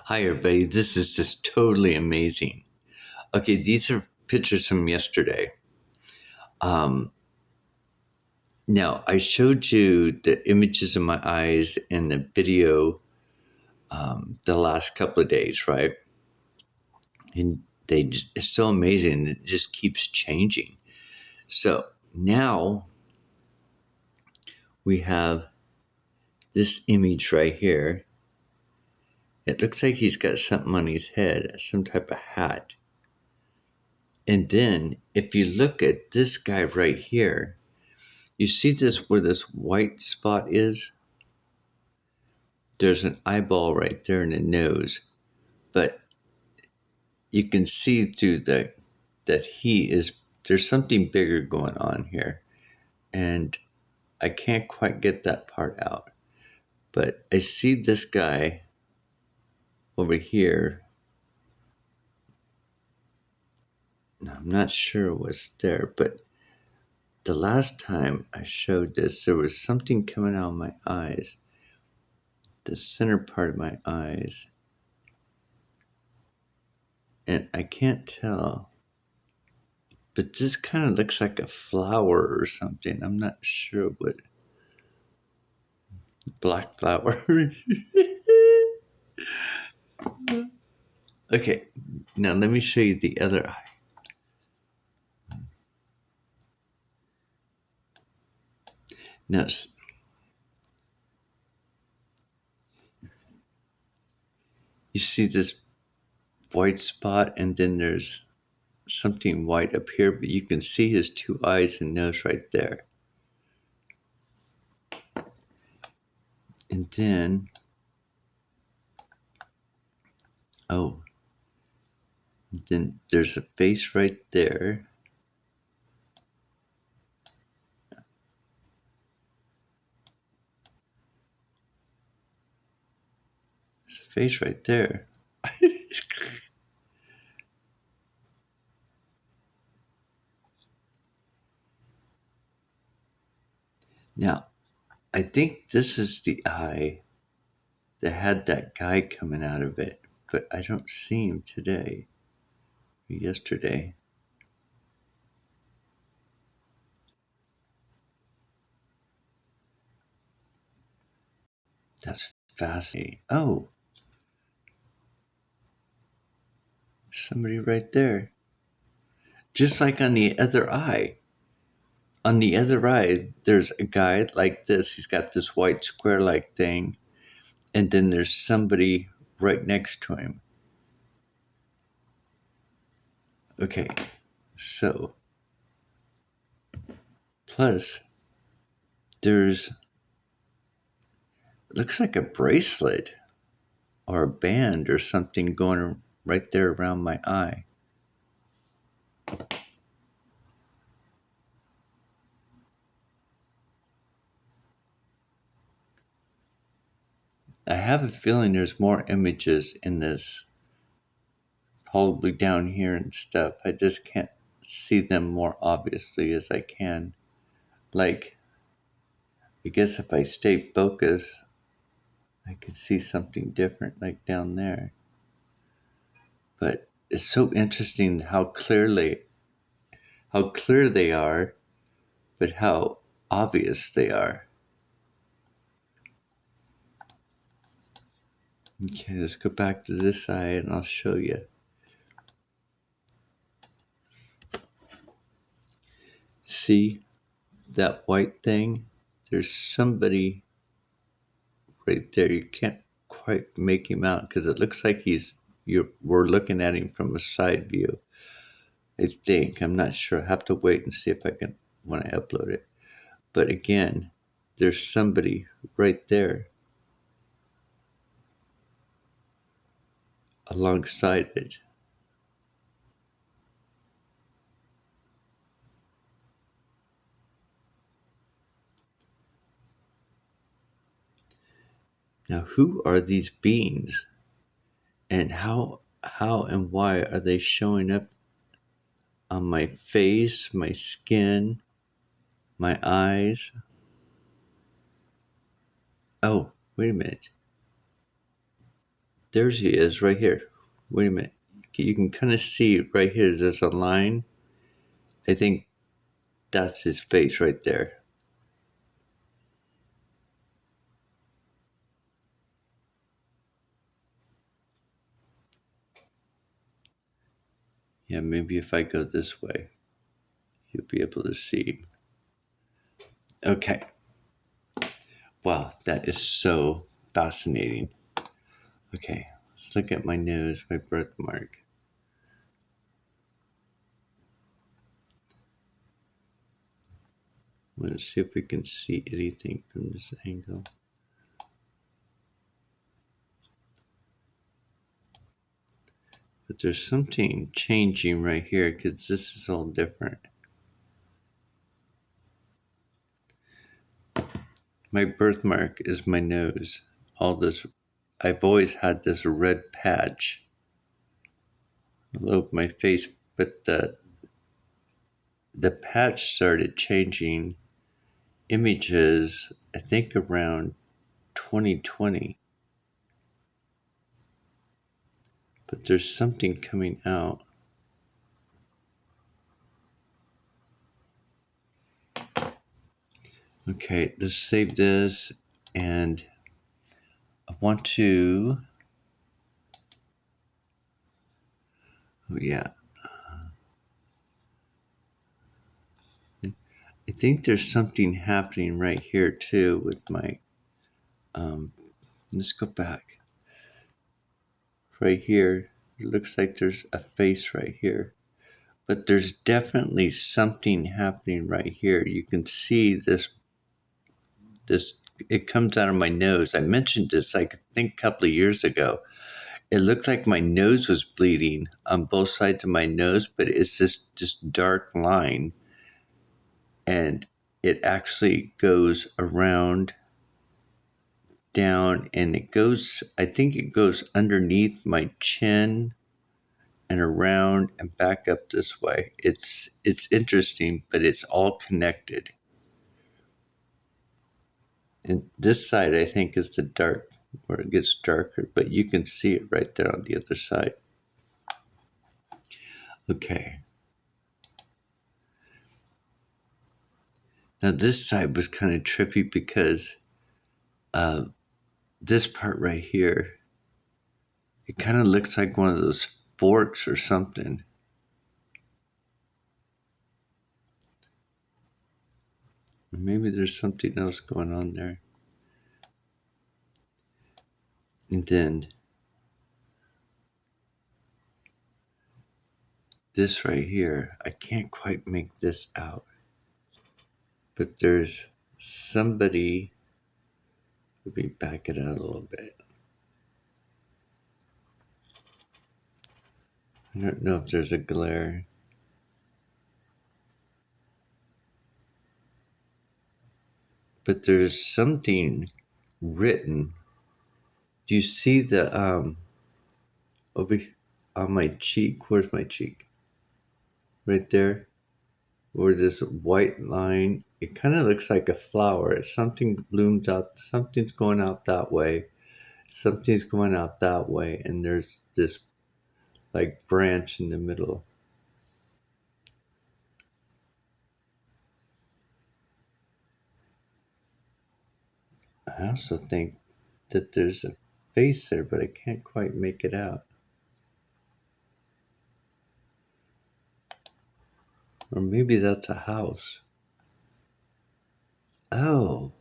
Hi, everybody. This is just totally amazing. Okay, these are pictures from yesterday. Um, Now, I showed you the images of my eyes in the video the last couple of days, right? And it's so amazing. It just keeps changing. So now we have this image right here. It looks like he's got something on his head, some type of hat. And then if you look at this guy right here, you see this where this white spot is? There's an eyeball right there in the nose, but you can see through that there's something bigger going on here, and I can't quite get that part out. But I see this guy over here. I'm not sure what's there, but the last time I showed this, there was something coming out of my eyes, the center part of my eyes, and I can't tell. But this kind of looks like a flower or something. I'm not sure what. Black flower. Okay, now let me show you the other eye. Now, you see this white spot, and then there's something white up here, but you can see his two eyes and nose right there. And then, oh, then there's a face right there. There's a face right there. Now, I think this is the eye that had that guy coming out of it, but I don't see him today or yesterday. That's fascinating. Oh, somebody right there. Just like on the other eye. On the other eye, there's a guy like this. He's got this white square like thing. And then there's somebody right next to him. Okay, so plus there's looks like a bracelet or a band or something going right there around my eye. I have a feeling there's more images in this, probably down here and stuff. I just can't see them more obviously as I can. Like, I guess if I stay focused, I could see something different, like down there. But it's so interesting how clear they are, but how obvious they are. Okay, let's go back to this side and I'll show you. See that white thing? There's somebody right there. You can't quite make him out because it looks like we're looking at him from a side view. I think. I'm not sure. I have to wait and see if I can when I upload it. But again, there's somebody right there alongside it. Now, who are these beings, and how and why are they showing up on my face, my skin, my eyes? Oh, wait a minute. There he is right here. Wait a minute. You can kind of see right here, there's a line. I think that's his face right there. Yeah, maybe if I go this way, you'll be able to see. Okay. Wow, that is so fascinating. Okay, let's look at my nose, my birthmark. Let's see if we can see anything from this angle. But there's something changing right here because this is all different. My birthmark is my nose. All this, I've always had this red patch all over my face, but the patch started changing images, I think around 2020. But there's something coming out. Okay, let's save this, and I want to. Oh, yeah. I think there's something happening right here too with my. Let's go back. Right here, it looks like there's a face right here, but there's definitely something happening right here. You can see this. It comes out of my nose. I mentioned this, I think, a couple of years ago. It looked like my nose was bleeding on both sides of my nose, but it's this dark line, and it actually goes around, down, and it goes. I think it goes underneath my chin and around and back up this way. It's interesting, but it's all connected. And this side, I think, is the dark, where it gets darker, but you can see it right there on the other side. Okay. Now this side was kind of trippy because this part right here, it kind of looks like one of those forks or something. Maybe there's something else going on there. And then this right here, I can't quite make this out. But there's somebody, let me back it out a little bit. I don't know if there's a glare. But there's something written. Do you see the over on my cheek? Where's my cheek? Right there, where this white line. It kind of looks like a flower. Something blooms out. Something's going out that way. Something's going out that way, and there's this like branch in the middle. I also think that there's a face there, but I can't quite make it out. Or maybe that's a house. Oh,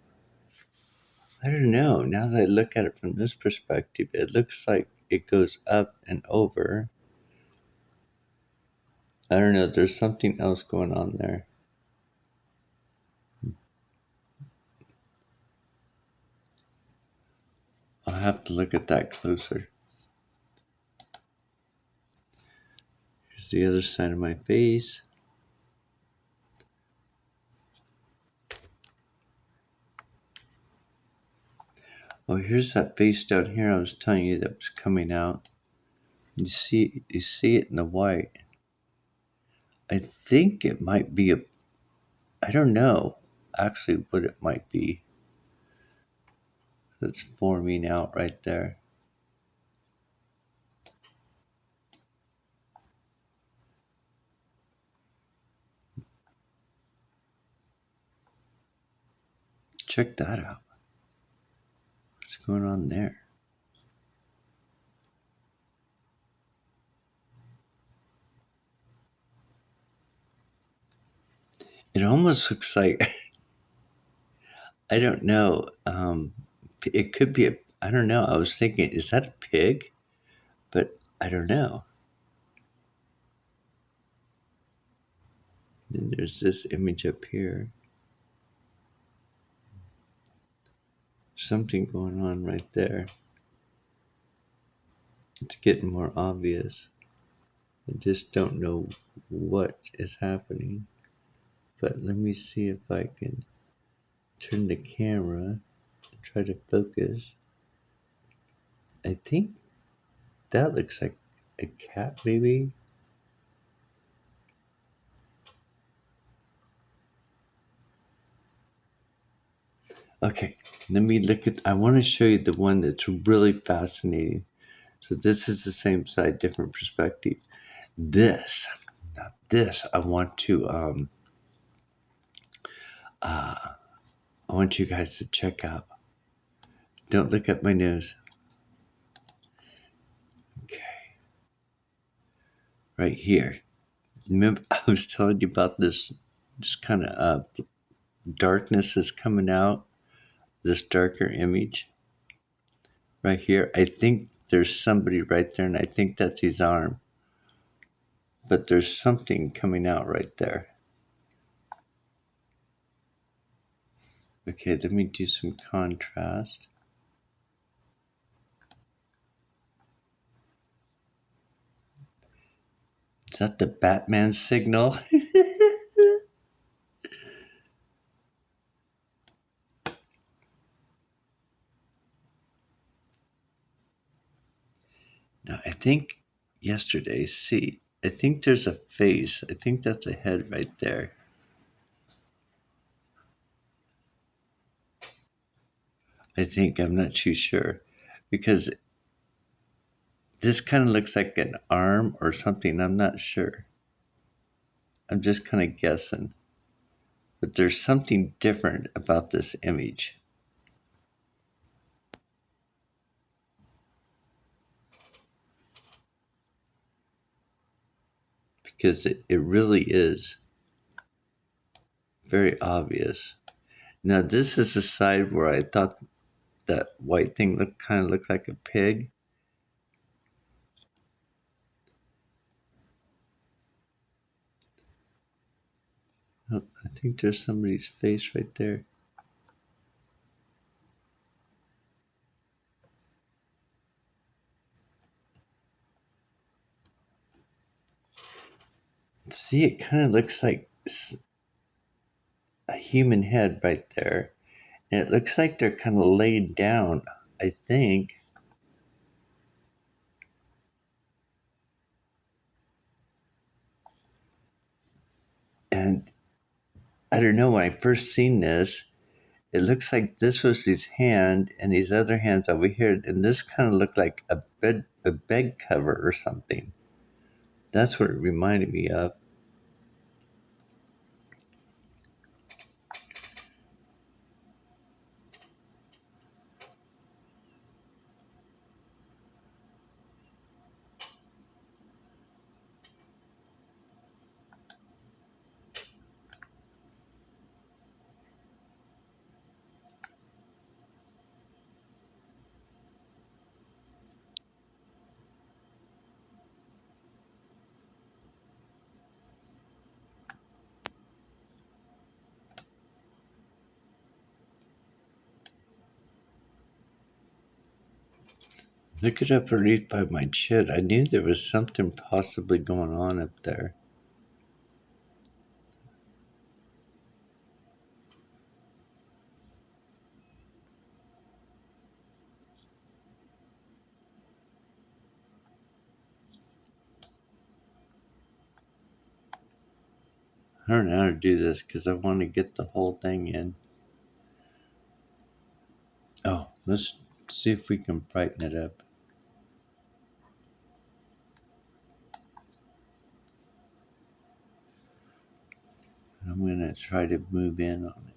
I don't know. Now that I look at it from this perspective, it looks like it goes up and over. I don't know. There's something else going on there. I'll have to look at that closer. Here's the other side of my face. Oh, here's that face down here I was telling you that was coming out. You see it in the white. I think it might be I don't know actually what it might be that's forming out right there. check that out. What's going on there? It almost looks like I don't know. It could be a. I don't know. I was thinking, is that a pig? But I don't know. Then there's this image up here. Something going on right there. It's getting more obvious. I just don't know what is happening. But let me see if I can turn the camera and try to focus. I think that looks like a cat, maybe. Okay, let me look at. I want to show you the one that's really fascinating. So this is the same side, different perspective. This, now this, uh, I want you guys to check out. Don't look at my nose. Okay, right here. Remember, I was telling you about this kind of darkness is coming out. This darker image right here. I think there's somebody right there, and I think that's his arm. But there's something coming out right there. Okay, let me do some contrast. Is that the Batman signal? Now, I think yesterday, see, I think there's a face. I think that's a head right there. I think, I'm not too sure. Because this kind of looks like an arm or something. I'm not sure. I'm just kind of guessing. But there's something different about this image. Because it really is very obvious. Now, this is the side where I thought that white thing looked like a pig. Oh, I think there's somebody's face right there. See, it kind of looks like a human head right there. And it looks like they're kind of laid down, I think. And I don't know, when I first seen this, it looks like this was his hand and his other hand's over here. And this kind of looked like a bed cover or something. That's what it reminded me of. Look it up underneath by my chin. I knew there was something possibly going on up there. I don't know how to do this because I want to get the whole thing in. Oh, let's see if we can brighten it up. I'm going to try to move in on it.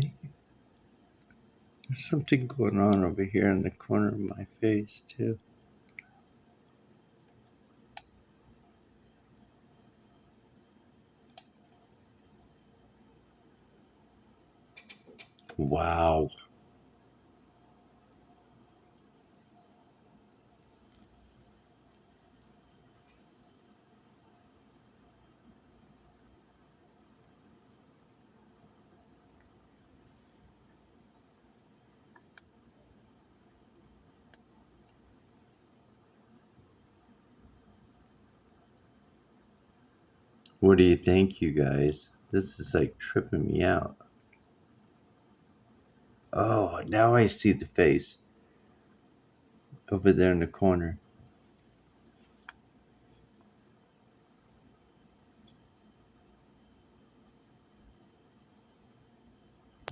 think there's something going on over here in the corner of my face, too. Wow. What do you think, you guys? This is like tripping me out. Oh, now I see the face over there in the corner.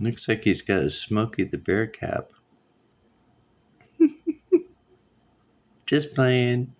Looks like he's got a Smokey the Bear cap. Just playing.